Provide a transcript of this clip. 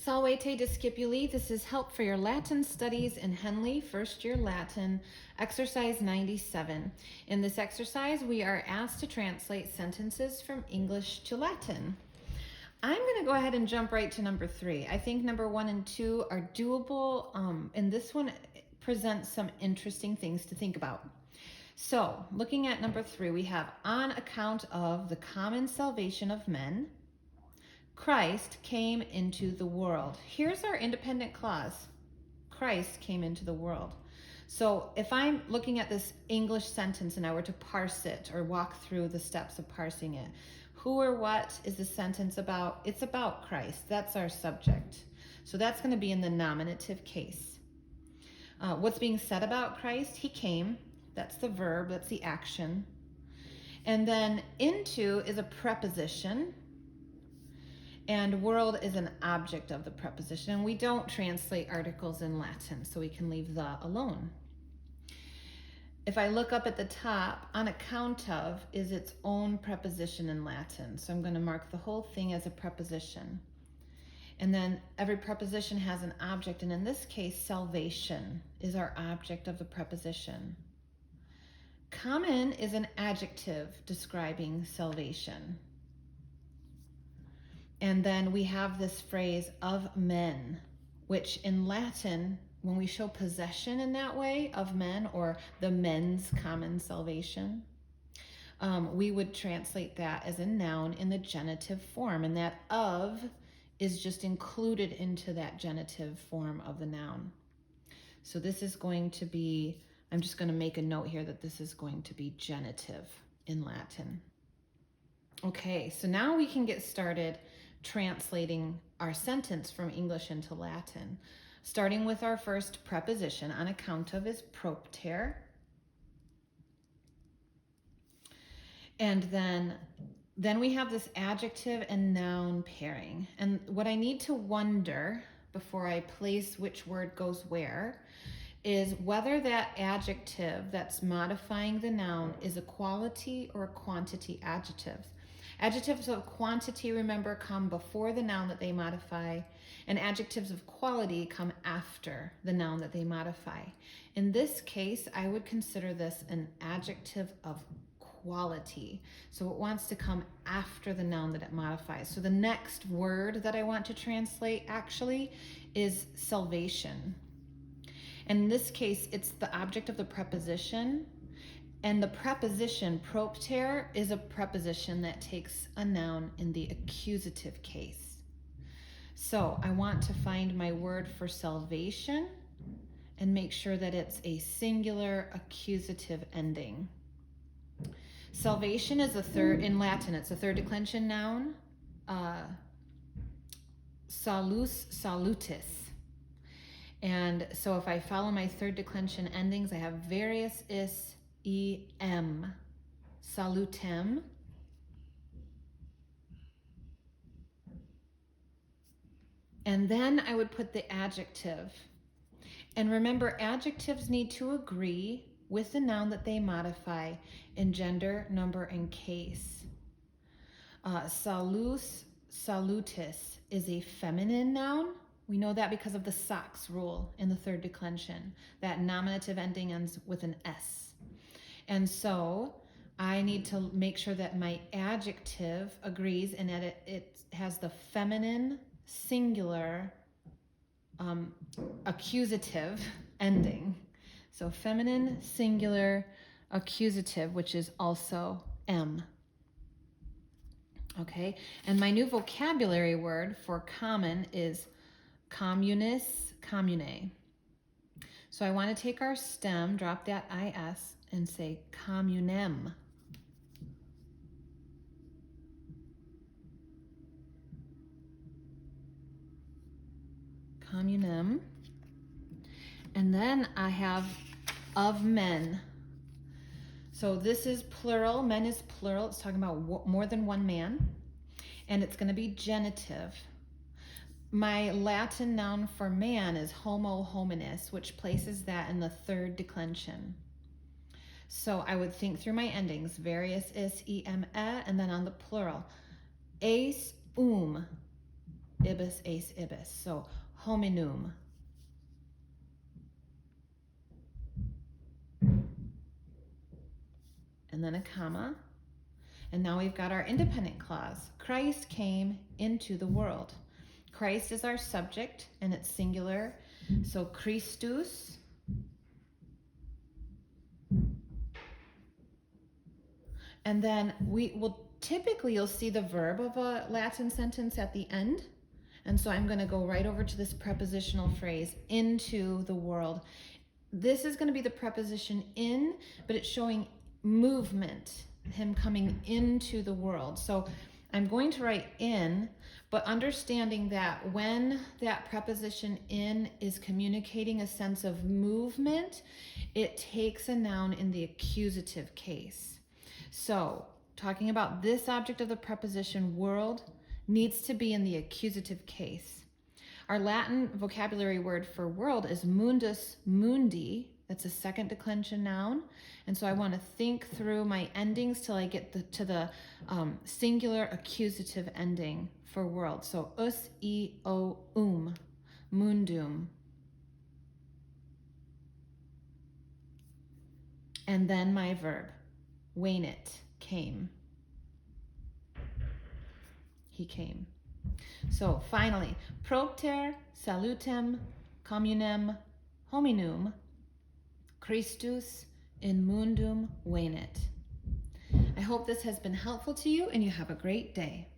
Salvete discipuli, this is help for your Latin studies in Henle, first year Latin, exercise 97. In this exercise, we are asked to translate sentences from English to Latin. I'm going to go ahead and jump right to number 3. I think number 1 and 2 are doable, and this one presents some interesting things to think about. So, looking at number 3, we have on account of the common salvation of men, Christ came into the world. Here's our independent clause. Christ came into the world. So if I'm looking at this English sentence and I were to parse it or walk through the steps of parsing it, who or what is the sentence about? It's about Christ. That's our subject. So that's going to be in the nominative case. What's being said about Christ? He came. That's the verb. That's the action. And then into is a preposition. And world is an object of the preposition. And we don't translate articles in Latin, so we can leave the alone. If I look up at the top, on account of is its own preposition in Latin. So I'm going to mark the whole thing as a preposition. And then every preposition has an object. And in this case, salvation is our object of the preposition. Common is an adjective describing salvation. And then we have this phrase of men, which in Latin, when we show possession in that way of men or the men's common salvation, we would translate that as a noun in the genitive form. And that of is just included into that genitive form of the noun. So this is going to be, I'm just going to make a note here that this is going to be genitive in Latin. Okay, so now we can get started translating our sentence from English into Latin, starting with our first preposition. On account of is propter. And then we have this adjective and noun pairing. And what I need to wonder before I place which word goes where is whether that adjective that's modifying the noun is a quality or a quantity adjective. Adjectives of quantity, remember, come before the noun that they modify, and adjectives of quality come after the noun that they modify. In this case, I would consider this an adjective of quality. So it wants to come after the noun that it modifies. So the next word that I want to translate actually is salvation. And in this case, it's the object of the preposition. And the preposition propter is a preposition that takes a noun in the accusative case. So I want to find my word for salvation and make sure that it's a singular accusative ending. Salvation is in Latin, it's a third declension noun. Salus, salutis. And so if I follow my third declension endings, I have various is, em, salutem, and then I would put the adjective. And remember, adjectives need to agree with the noun that they modify in gender, number, and case. Salus, salutis is a feminine noun. We know that because of the sax rule in the third declension. That nominative ending ends with an S. And so I need to make sure that my adjective agrees and that it has the feminine singular accusative ending. So feminine singular accusative, which is also M. Okay, and my new vocabulary word for common is communis, commune. So I want to take our stem, drop that IS, and say communem. Communem. And then I have of men. So this is plural. Men is plural. It's talking about more than one man. And it's going to be genitive. My Latin noun for man is homo hominis, which places that in the third declension. So I would think through my endings, various is, em, and then on the plural. Eis, ibis, ace, ibis. So hominum. And then a comma. And now we've got our independent clause. Christ came into the world. Christ is our subject and it's singular. So Christus. And then we will typically, you'll see the verb of a Latin sentence at the end. And so I'm going to go right over to this prepositional phrase, into the world. This is going to be the preposition in, but it's showing movement, him coming into the world. So I'm going to write in, but understanding that when that preposition in is communicating a sense of movement, it takes a noun in the accusative case. So talking about this object of the preposition world needs to be in the accusative case. Our Latin vocabulary word for world is mundus mundi. That's a second declension noun. And so I want to think through my endings till I get to the singular accusative ending for world. So us, e, o, mundum. And then my verb, venit, came. He came. So finally, propter salutem communem hominum Christus in mundum venit. I hope this has been helpful to you and you have a great day.